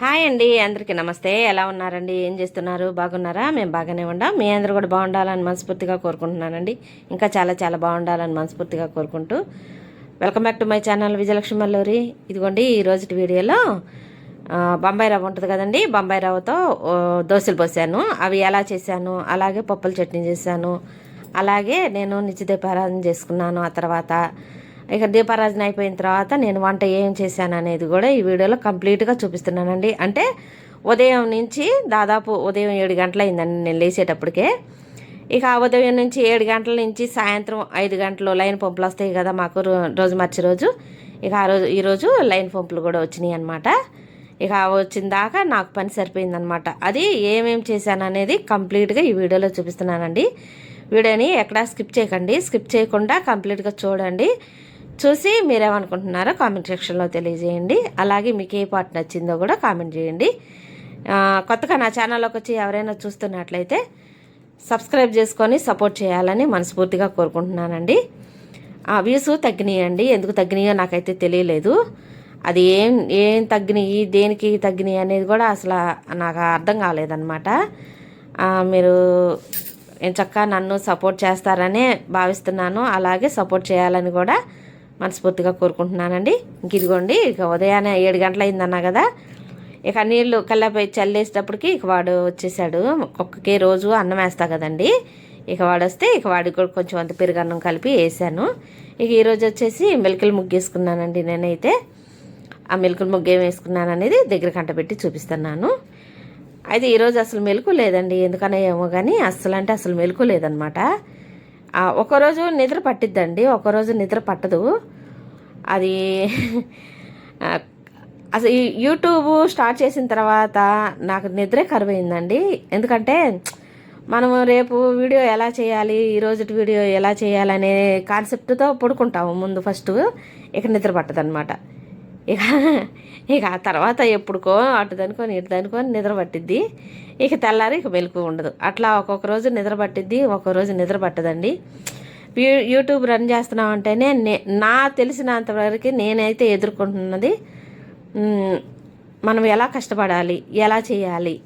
Hi అండి, అందరికీ నమస్తే. ఎలా ఉన్నారండి? ఏం చేస్తున్నారు? బాగున్నారా? మేము బాగానే ఉన్నాం. మీ అందరూ కూడా బాగుండాలని మనస్ఫూర్తిగా కోరుకుంటున్నానండి. ఇంకా చాలా చాలా బాగుండాలని మనస్ఫూర్తిగా కోరుకుంటూ welcome back to my channel Vijayalakshmi Malluri. ఇదిగోండి ఈ రోజు వీడియోలో బొంబాయి రవ్వ ఉంటుంది కదండి, బొంబాయి రవ్వతో దోశలు పోసాను. అవి ఎలా చేశాను, అలాగే పప్పుల చట్నీ చేశాను, అలాగే నేను నిత్య దీపారాధన చేసుకున్నాను. ఆ తర్వాత ఇక దీపారాధన అయిపోయిన తర్వాత నేను వంట ఏం చేశాను అనేది కూడా ఈ వీడియోలో కంప్లీట్గా చూపిస్తున్నానండి. అంటే ఉదయం నుంచి దాదాపు ఉదయం 7 గంటలు అయిందండి నేను లేచేటప్పటికే. ఇక ఉదయం నుంచి 7 గంటల నుంచి సాయంత్రం 5 గంటలు లైన్ పంపులు వస్తాయి కదా మాకు రోజు మార్చి రోజు. ఇక ఈరోజు లైన్ పంపులు కూడా వచ్చినాయి అనమాట. ఇక వచ్చిన దాకా నాకు పని సరిపోయిందనమాట. అది ఏమేమి చేశాను అనేది కంప్లీట్గా ఈ వీడియోలో చూపిస్తున్నానండి. వీడియోని ఎక్కడా స్కిప్ చేయకండి, స్కిప్ చేయకుండా కంప్లీట్గా చూడండి. చూసి మీరేమనుకుంటున్నారో కామెంట్ సెక్షన్లో తెలియజేయండి. అలాగే మీకు ఏ పార్ట్ నచ్చిందో కూడా కామెంట్ చేయండి. కొత్తగా నా ఛానల్లోకి వచ్చి ఎవరైనా చూస్తున్నట్లయితే సబ్స్క్రైబ్ చేసుకొని సపోర్ట్ చేయాలని మనస్ఫూర్తిగా కోరుకుంటున్నానండి. వ్యూస్ తగ్గినాయండి, ఎందుకు తగ్గినాయో నాకైతే తెలియలేదు. అది ఏం తగ్గినాయి, దేనికి తగ్గినాయి అనేది కూడా అసలు నాకు అర్థం కాలేదన్నమాట. మీరు చక్కగా నన్ను సపోర్ట్ చేస్తారనే భావిస్తున్నాను. అలాగే సపోర్ట్ చేయాలని కూడా మనస్ఫూర్తిగా కోరుకుంటున్నానండి. ఇంక ఇదిగోండి, ఇక ఉదయాన్నే 7 గంటలు అయిందన్నా కదా. ఇక నీళ్ళు కళ్ళపై చల్లేసేటప్పటికి ఇక వాడు వచ్చేసాడు. ఒక్కకే రోజు అన్నం వేస్తా కదండి. ఇక వాడు వస్తే ఇక వాడికి కూడా కొంచెం అంత పెరుగన్నం కలిపి వేసాను. ఇక ఈరోజు వచ్చేసి మెలికలు ముగ్గు వేసుకున్నానండి. నేనైతే ఆ మెలికలు ముగ్గు ఏం వేసుకున్నాను అనేది దగ్గర కంట పెట్టి చూపిస్తున్నాను. అయితే ఈరోజు అసలు మెలకు లేదండి, ఎందుకనే ఏమో కానీ అస్సలు అంటే అసలు మెలకు లేదనమాట. ఒకరోజు నిద్ర పట్టిద్దండి, ఒకరోజు నిద్ర పట్టదు. అది అసలు ఈ యూట్యూబ్ స్టార్ట్ చేసిన తర్వాత నాకు నిద్రే కరువైందండి. ఎందుకంటే మనము రేపు వీడియో ఎలా చేయాలి, ఈరోజు వీడియో ఎలా చేయాలనే కాన్సెప్ట్తో పడుకుంటాము ముందు ఫస్ట్. ఇక నిద్ర పట్టదనమాట. ఇక ఇక ఆ తర్వాత ఎప్పుడుకో అటు దనుకొని ఇటు దనుకొని నిద్ర పట్టిద్ది. ఇక తెల్లారి ఇక మెలకు ఉండదు. అట్లా ఒక్కొక్క రోజు నిద్ర పట్టిద్ది, ఒక్కొక్క రోజు నిద్ర పట్టదండి. యూట్యూబ్ రన్ చేస్తున్నామంటేనే నా తెలిసినంతవరకు నేనైతే ఎదుర్కొంటున్నది, మనం ఎలా కష్టపడాలి, ఎలా చేయాలి,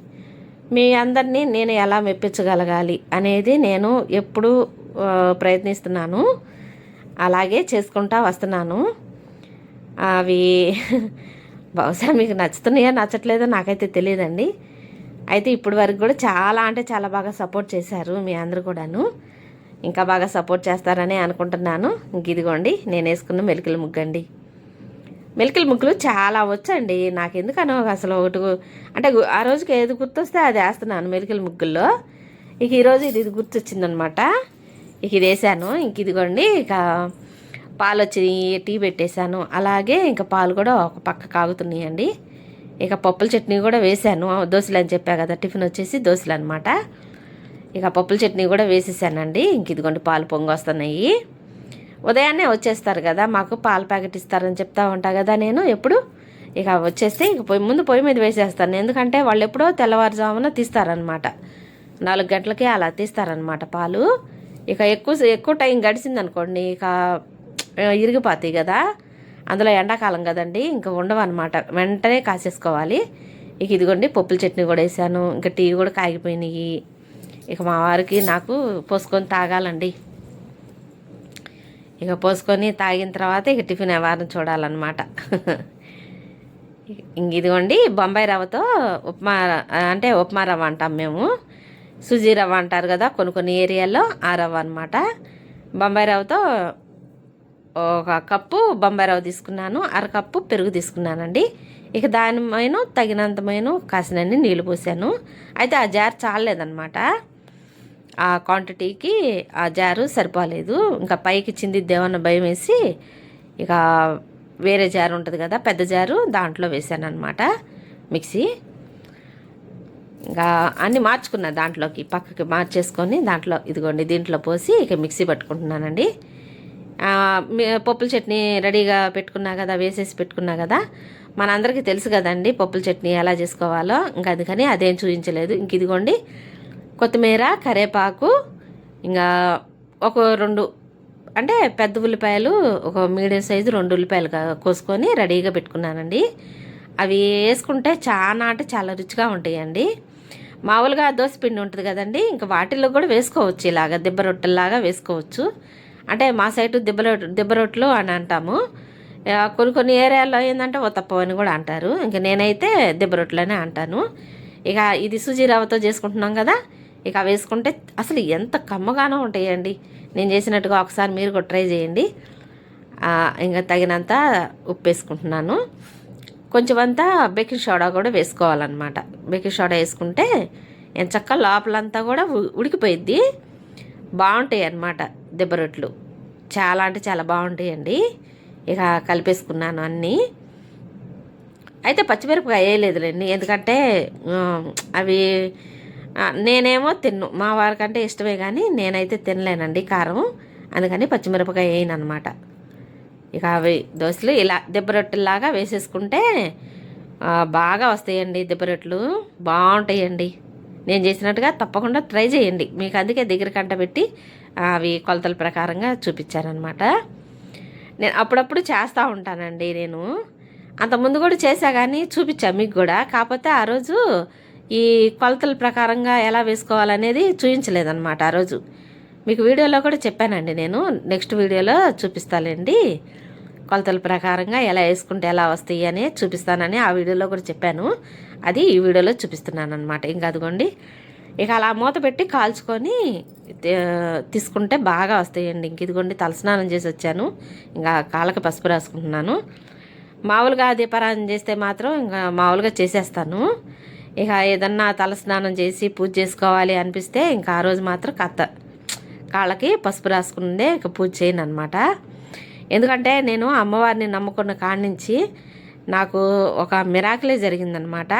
మీ అందరినీ నేను ఎలా మెప్పించగలగాలి అనేది నేను ఎప్పుడూ ప్రయత్నిస్తున్నాను. అలాగే చేసుకుంటా వస్తున్నాను. అవి బహుశా మీకు నచ్చుతున్నాయో నచ్చట్లేదో నాకైతే తెలియదండి. అయితే ఇప్పటి వరకు కూడా చాలా అంటే చాలా బాగా సపోర్ట్ చేశారు మీ అందరూ కూడాను. ఇంకా బాగా సపోర్ట్ చేస్తారని అనుకుంటున్నాను. ఇంక ఇదిగోండి నేను వేసుకున్న మెలికల ముగ్గు. మెలికల ముగ్గులు చాలా వచ్చండి నాకు. ఎందుకనో అసలు ఒకటి అంటే ఆ రోజుకి ఏది గుర్తొస్తే అది వేస్తున్నాను మెలికల ముగ్గుల్లో. ఇక ఈరోజు ఇది గుర్తొచ్చిందనమాట. ఇక ఇది వేసాను. ఇంక ఇదిగోండి, ఇక పాలు వచ్చి టీ పెట్టేశాను. అలాగే ఇంకా పాలు కూడా ఒక పక్క కాగుతున్నాయండి. ఇక పప్పుల చట్నీ కూడా వేసాను. దోశలు అని చెప్పా కదా, టిఫిన్ వచ్చేసి దోశలు అనమాట. ఇక పప్పుల చట్నీ కూడా వేసేసానండి. ఇంక ఇదిగోండి పాలు పొంగి వస్తున్నాయి. ఉదయాన్నే వచ్చేస్తారు కదా, మాకు పాల ప్యాకెట్ ఇస్తారని చెప్తా ఉంటా కదా నేను ఎప్పుడు. ఇక వచ్చేస్తే ఇక పొయ్యి మీద వేసేస్తాను. ఎందుకంటే వాళ్ళు ఎప్పుడో తెల్లవారుజామున తీస్తారనమాట, 4 గంటలకే అలా తీస్తారనమాట పాలు. ఇక ఎక్కువ టైం గడిచిందనుకోండి ఇక ఇరిగిపోతాయి కదా, అందులో ఎండాకాలం కదండి, ఇంకా ఉండవు అనమాట, వెంటనే కాసేసుకోవాలి. ఇక ఇదిగోండి పప్పుల చట్నీ కూడా వేసాను. ఇంకా టీ కూడా కాగిపోయినాయి. ఇక మా వారికి నాకు పోసుకొని తాగాలండి. ఇక పోసుకొని తాగిన తర్వాత ఇక టిఫిన్ వారం చూడాలన్నమాట. ఇంక ఇదిగోండి బొంబాయి రవ్వతో ఉప్మా, అంటే ఉప్మా రవ్వ అంటాం మేము, సుజీ రవ్వ అంటారు కదా కొన్ని ఏరియాల్లో, ఆ రవ్వ అనమాట. బొంబాయి రవ్వతో 1 కప్పు బొంబాయి రవ్వ తీసుకున్నాను, 1/2 కప్పు పెరుగు తీసుకున్నానండి. ఇక దానిమైనా తగినంతమైన కాసినన్ని నీళ్ళు పోసాను. అయితే ఆ జార్ చాలలేదనమాట, ఆ క్వాంటిటీకి ఆ జారు సరిపోలేదు. ఇంకా పైకి చిందిద్దేమన్న భయం వేసి ఇక వేరే జారు ఉంటుంది కదా పెద్ద జారు, దాంట్లో వేసాను అనమాట మిక్సీ. ఇంకా అన్నీ మార్చుకున్నా, దాంట్లోకి పక్కకి మార్చేసుకొని దాంట్లో ఇదిగోండి దీంట్లో పోసి ఇక మిక్సీ పట్టుకుంటున్నానండి. పప్పుల చట్నీ రెడీగా పెట్టుకున్నా కదా, వేసేసి పెట్టుకున్నా కదా, మనందరికీ తెలుసు కదండి పప్పుల చట్నీ ఎలా చేసుకోవాలో. ఇంకా అందుకని అదేం చూపించలేదు. ఇంక ఇదిగోండి కొత్తిమీర, కరివేపాకు, ఇంకా ఒక 2 అంటే పెద్ద ఉల్లిపాయలు, ఒక మీడియం సైజు 2 ఉల్లిపాయలు కోసుకొని రెడీగా పెట్టుకున్నానండి. అవి వేసుకుంటే చాలా అంటే చాలా రుచిగా ఉంటాయండి. మామూలుగా దోసపిండి ఉంటుంది కదండి, ఇంకా వాటిల్లో కూడా వేసుకోవచ్చు, ఇలాగ దిబ్బ రొట్టెల్లాగా వేసుకోవచ్చు. అంటే మా సైడు దిబ్బ రొట్టెలు అని అంటాము. కొన్ని కొన్ని ఏరియాల్లో ఏంటంటే ఓతప్పం అని కూడా అంటారు. ఇంక నేనైతే దిబ్బ రొట్టెలనే అంటాను. ఇక ఇది సుజీ రవ్వతో చేసుకుంటున్నాం కదా, ఇక వేసుకుంటే అసలు ఎంత కమ్మగానో ఉంటాయండి. నేను చేసినట్టుగా ఒకసారి మీరు కూడా ట్రై చేయండి. ఇంకా తగినంత ఉప్పు వేసుకుంటున్నాను. కొంచెం అంతా బేకింగ్ సోడా కూడా వేసుకోవాలన్నమాట. బేకింగ్ సోడా వేసుకుంటే ఎంచక్క లోపలంతా కూడా ఉడికిపోయిద్ది. బాగుంటాయి అన్నమాట దిబ్బ రొట్టెలు. చాలా అంటే చాలా బాగుంటాయండి. ఇక కలిపేసుకున్నాను అన్నీ. అయితే పచ్చిమిరపకాయ వేయలేదులేండి, ఎందుకంటే అవి నేనేమో తిన్ను, మా వారికంటే ఇష్టమే కానీ నేనైతే తినలేనండి కారం, అందుకని పచ్చిమిరపకాయ వేయను అనమాట. ఇక అవి దోశలు ఇలా దిబ్బ రొట్టెల్లాగా వేసేసుకుంటే బాగా వస్తాయండి. దిబ్బ రొట్టెలు బాగుంటాయండి. నేను చేసినట్టుగా తప్పకుండా ట్రై చేయండి. మీకు అందుకే దగ్గర కంట పెట్టి అవి కొలతల ప్రకారంగా చూపించానమాట. నేను అప్పుడప్పుడు చేస్తూ ఉంటానండి. నేను అంతకుముందు కూడా చేశా కానీ చూపించాను మీకు కూడా. కాకపోతే ఆ రోజు ఈ కొలతల ప్రకారంగా ఎలా వేసుకోవాలనేది చూపించలేదన్నమాట. ఆ రోజు మీకు వీడియోలో కూడా చెప్పానండి. నేను నెక్స్ట్ వీడియోలో చూపిస్తానండి, కొలతల ప్రకారంగా ఎలా వేసుకుంటే ఎలా వస్తాయి అని చూపిస్తానని ఆ వీడియోలో కూడా చెప్పాను. అది ఈ వీడియోలో చూపిస్తున్నాను అనమాట. ఇంకా అదిగోండి, ఇక అలా మూత పెట్టి కాల్చుకొని తీసుకుంటే బాగా వస్తాయండి. ఇంక ఇదిగోండి తలస్నానం చేసి వచ్చాను, ఇంకా కాళ్ళకి పసుపు రాసుకుంటున్నాను. మామూలుగా దీపారాధన చేస్తే మాత్రం ఇంకా మామూలుగా చేసేస్తాను. ఇక ఏదన్నా తలస్నానం చేసి పూజ చేసుకోవాలి అనిపిస్తే ఇంకా ఆ రోజు మాత్రం కాళ్ళకి పసుపు రాసుకుందే ఇక పూజ చేయను అనమాట. ఎందుకంటే నేను అమ్మవారిని నమ్ముకున్న కాడి నుంచి నాకు ఒక మిరాకిలే జరిగిందనమాట.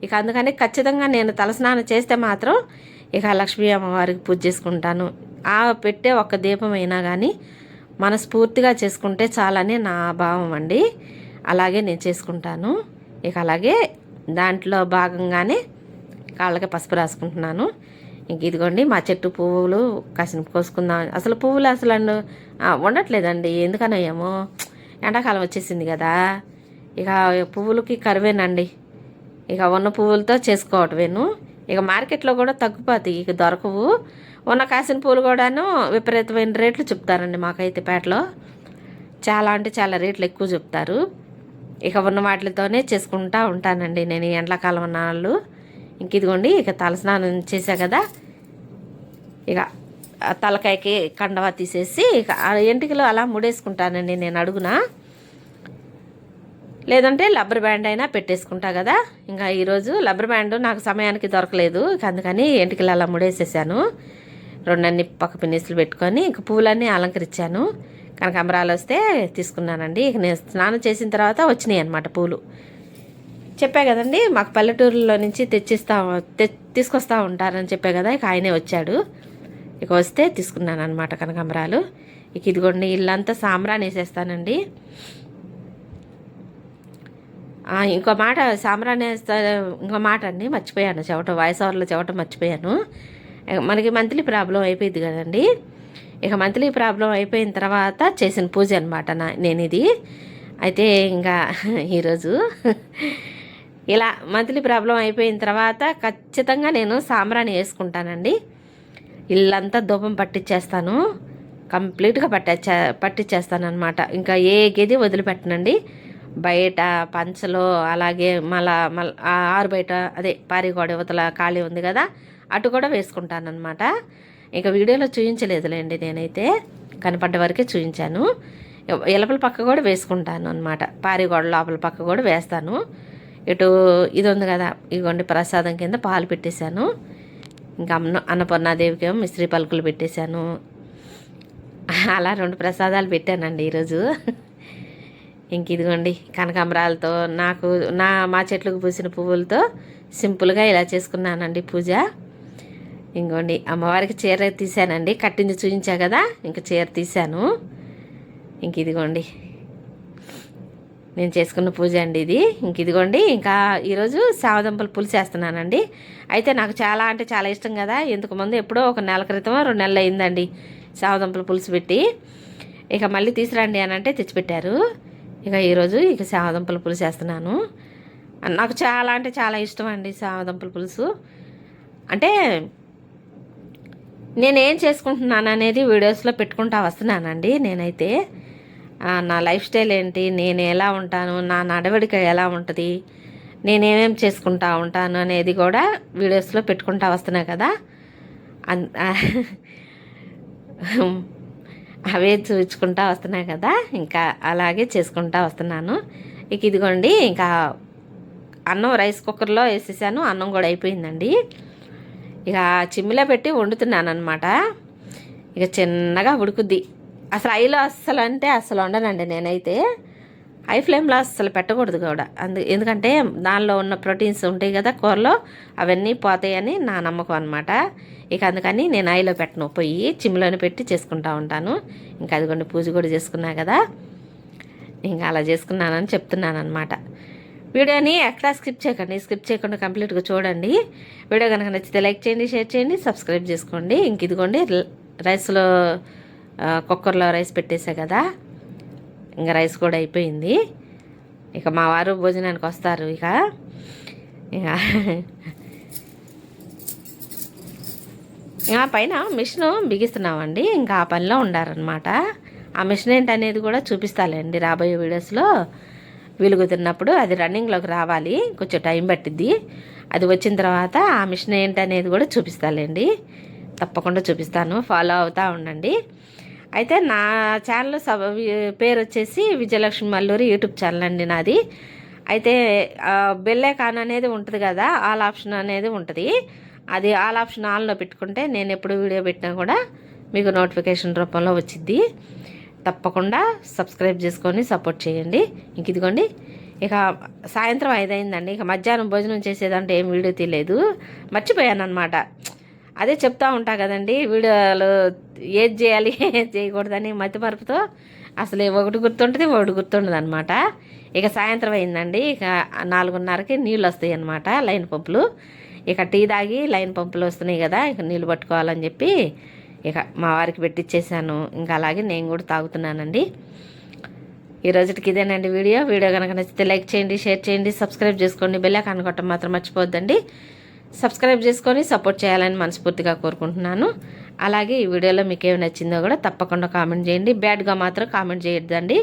ఇక అందుకని ఖచ్చితంగా నేను తలస్నానం చేస్తే మాత్రం ఇక లక్ష్మీ అమ్మవారికి పూజ చేసుకుంటాను. పెట్టే ఒక్క దీపం అయినా కానీ మనస్ఫూర్తిగా చేసుకుంటే చాలని నా భావం అండి. అలాగే నేను చేసుకుంటాను. ఇక అలాగే దాంట్లో భాగంగానే కాళ్ళకి పసుపు రాసుకుంటున్నాను. ఇంక ఇదిగోండి మా చెట్టు పువ్వులు కాసిన కోసుకుందాం. అసలు పువ్వులు అసలు ఉండట్లేదండి, ఎందుకనో ఏమో, ఎండాకాలం వచ్చేసింది కదా. ఇక పువ్వులకి కరువేనండి. ఇక ఉన్న పువ్వులతో చేసుకోవటమేను. ఇక మార్కెట్లో కూడా తగ్గిపోతాయి, ఇక దొరకవు. ఉన్న కాసిన పూలు కూడాను విపరీతమైన రేట్లు చెప్తారండి. మాకైతే పేటలో చాలా అంటే చాలా రేట్లు ఎక్కువ చెప్తారు. ఇక ఉన్న వాటితోనే చేసుకుంటూ ఉంటానండి నేను ఎండాకాలం నాళ్ళు. ఇంక ఇదిగోండి, ఇక తలస్నానం చేసా కదా, ఇక తలకాయకి కండవా తీసేసి ఇక ఎంటికలు అలా ముడేసుకుంటానండి నేను అడుగున. లేదంటే రబ్బర్ బ్యాండ్ అయినా పెట్టేసుకుంటా కదా. ఇంకా ఈరోజు రబ్బర్ బ్యాండ్ నాకు సమయానికి దొరకలేదు, ఇక అందుకని ఎంటికలు అలా ముడేసేసాను. రెండన్ని పక్క పిన్నిసులు పెట్టుకొని ఇంక పువ్వులన్నీ అలంకరించాను. కనకాంబరాలు వస్తే తీసుకున్నానండి. ఇక నేను స్నానం చేసిన తర్వాత వచ్చినాయి అన్నమాట పూలు. చెప్పా కదండి, మాకు పల్లెటూరులో నుంచి తీసుకొస్తూ ఉంటారని చెప్పా కదా. ఇక ఆయనే వచ్చాడు, ఇక వస్తే తీసుకున్నాను అనమాట కనకాంబరాలు. ఇక ఇదిగోండి ఇల్లంతా సాంబ్రాన్ని వేసేస్తానండి. ఇంకో మాట సాంబ్రాన్ని వేస్తా, ఇంకో మాట అండి మర్చిపోయాను చెప్పటం, వాయిస్ ఓవర్లో చెప్పటం మర్చిపోయాను. మనకి మంత్లీ ప్రాబ్లం అయిపోయింది కదండి. ఇక మంత్లీ ప్రాబ్లం అయిపోయిన తర్వాత చేసిన పూజ అనమాట నేను ఇది. అయితే ఇంకా ఈరోజు ఇలా మంత్లీ ప్రాబ్లం అయిపోయిన తర్వాత ఖచ్చితంగా నేను సాంబ్రాణి వేసుకుంటానండి. ఇల్లంతా ధూపం పట్టించేస్తాను, కంప్లీట్గా పట్టించేస్తాను అనమాట. ఇంకా ఏ గది వదిలిపెట్టనండి. బయట పంచలో అలాగే ఆరు బయట అదే పారిగోడ యువతల ఖాళీ ఉంది కదా, అటు కూడా వేసుకుంటాను అనమాట. ఇక వీడియోలో చూపించలేదులేండి, నేనైతే కనపడ్డ వరకే చూపించాను. ఎలపల పక్క కూడా వేసుకుంటాను అనమాట, పారిగోడ లోపల పక్క కూడా వేస్తాను. ఇటు ఇది ఉంది కదా, ఇగోండి ప్రసాదం కింద పాలు పెట్టేశాను. ఇంకా అన్నపూర్ణాదేవికి ఏమో మిశ్రీ పలుకులు పెట్టేశాను. అలా 2 ప్రసాదాలు పెట్టానండి ఈరోజు. ఇంక ఇదిగోండి కనకాంబరాలతో మా చెట్లకు పూసిన పువ్వులతో సింపుల్గా ఇలా చేసుకున్నానండి పూజ. ఇంకోండి అమ్మవారికి చీర తీసానండి, కట్టింది చూపించా కదా, ఇంక చీర తీసాను. ఇంక ఇదిగోండి నేను చేసుకున్న పూజ అండి ఇది. ఇంక ఇదిగోండి ఇంకా ఈరోజు సావదంపలు పులుసు వేస్తున్నానండి. అయితే నాకు చాలా అంటే చాలా ఇష్టం కదా. ఇంతకు ముందు ఎప్పుడో ఒక నెల క్రితం 2 నెలలు అయిందండి సావదంపల పులుసు పెట్టి. ఇక మళ్ళీ తీసుకురండి అని అంటే తెచ్చిపెట్టారు. ఇక ఈరోజు ఇక సావదంపల పులుసు వేస్తున్నాను. నాకు చాలా అంటే చాలా ఇష్టం అండి చామదుంపల పులుసు. అంటే నేనేం చేసుకుంటున్నాను అనేది వీడియోస్లో పెట్టుకుంటా వస్తున్నానండి. నేనైతే నా లైఫ్ స్టైల్ ఏంటి, నేను ఎలా ఉంటాను, నా నడవడిక ఎలా ఉంటుంది, నేనేమేం చేసుకుంటా ఉంటాను అనేది కూడా వీడియోస్లో పెట్టుకుంటా వస్తున్నా కదా. అవే చూపించుకుంటా వస్తున్నాయి కదా, ఇంకా అలాగే చేసుకుంటా వస్తున్నాను. ఇక ఇదిగోండి, ఇంకా అన్నం రైస్ కుక్కర్లో వేసేసాను. అన్నం కూడా అయిపోయిందండి. ఇక చిమ్మిలో పెట్టి వండుతున్నాను అనమాట. ఇక చిన్నగా ఉడుకుద్ది. అసలు హైలో అస్సలు అంటే అస్సలు వండనండి నేనైతే. హై ఫ్లేమ్లో అస్సలు పెట్టకూడదు కూడా. ఎందుకంటే దానిలో ఉన్న ప్రోటీన్స్ ఉంటాయి కదా కూరలో, అవన్నీ పోతాయని నా నమ్మకం అనమాట. ఇక అందుకని నేను హైలో పెట్టను, పొయ్యి చిమ్మిలోనే పెట్టి చేసుకుంటా ఉంటాను. ఇంకా అదిగోండి పూజ కూడా చేసుకున్నా కదా, ఇంకా అలా చేసుకున్నానని చెప్తున్నాను అనమాట. వీడియోని ఎక్కడా స్కిప్ చేయకండి, స్కిప్ చేయకుండా కంప్లీట్గా చూడండి. వీడియో కనుక నచ్చితే లైక్ చేయండి, షేర్ చేయండి, సబ్స్క్రైబ్ చేసుకోండి. ఇంక ఇదిగోండి రైస్లో కుక్కర్లో రైస్ పెట్టేసా కదా, ఇంకా రైస్ కూడా అయిపోయింది. ఇక మా వారు భోజనానికి వస్తారు. ఇక పైన మిషన్ బిగిస్తున్నామండి. ఇంకా ఆ పనిలో ఉండారనమాట. ఆ మిషన్ ఏంటనేది కూడా చూపిస్తాలేండి రాబోయే వీడియోస్లో. వీలు కుదిరినప్పుడు అది రన్నింగ్లోకి రావాలి, కొంచెం టైం పట్టిద్ది. అది వచ్చిన తర్వాత ఆ మిషన్ ఏంటనేది కూడా చూపిస్తాలేండి, తప్పకుండా చూపిస్తాను. ఫాలో అవుతూ ఉండండి. అయితే నా ఛానల్ పేరు వచ్చేసి విజయలక్ష్మి మల్లూరి యూట్యూబ్ ఛానల్ అండి నాది. అయితే బెల్ ఐకాన్ అనేది ఉంటుంది కదా, ఆల్ ఆప్షన్ అనేది ఉంటుంది. అది ఆల్ ఆప్షన్ ఆన్లో పెట్టుకుంటే నేను ఎప్పుడు వీడియో పెట్టినా కూడా మీకు నోటిఫికేషన్ రూపంలో వచ్చిద్ది. తప్పకుండా సబ్స్క్రైబ్ చేసుకొని సపోర్ట్ చేయండి. ఇంక ఇదిగోండి, ఇక సాయంత్రం 5 అయిందండి. ఇక మధ్యాహ్నం భోజనం చేసేదంటే ఏం వీడియో తీయలేదు, మర్చిపోయాను అనమాట. అదే చెప్తా ఉంటా కదండి, వీడియోలు ఏది చేయాలి ఏది చేయకూడదని మతిమరుపుతో అసలు ఒకటి గుర్తుంటుంది, ఒకటి గుర్తుండదు అనమాట. ఇక సాయంత్రం అయిందండి. ఇక 4:30కి నీళ్ళు వస్తాయి అనమాట, లైన్ పంపులు. ఇక టీ తాగి లైన్ పంపులు వస్తున్నాయి కదా, ఇక నీళ్ళు పట్టుకోవాలని చెప్పి ఇక మా వారికి పెట్టించేసాను. ఇంకా అలాగే నేను కూడా తాగుతున్నానండి. ఈ రోజుకి ఇదేనండి వీడియో. కనుక నచ్చితే లైక్ చేయండి, షేర్ చేయండి, సబ్స్క్రైబ్ చేసుకోండి. బెల్ ఐకాన్ కొట్టడం మాత్రం మర్చిపోవద్దండి. సబ్స్క్రైబ్ చేసుకొని సపోర్ట్ చేయాలని మనస్ఫూర్తిగా కోరుకుంటున్నాను. అలాగే ఈ వీడియోలో మీకు ఏమి నచ్చిందో కూడా తప్పకుండా కామెంట్ చేయండి. బ్యాడ్గా మాత్రం కామెంట్ చేయొద్దండి.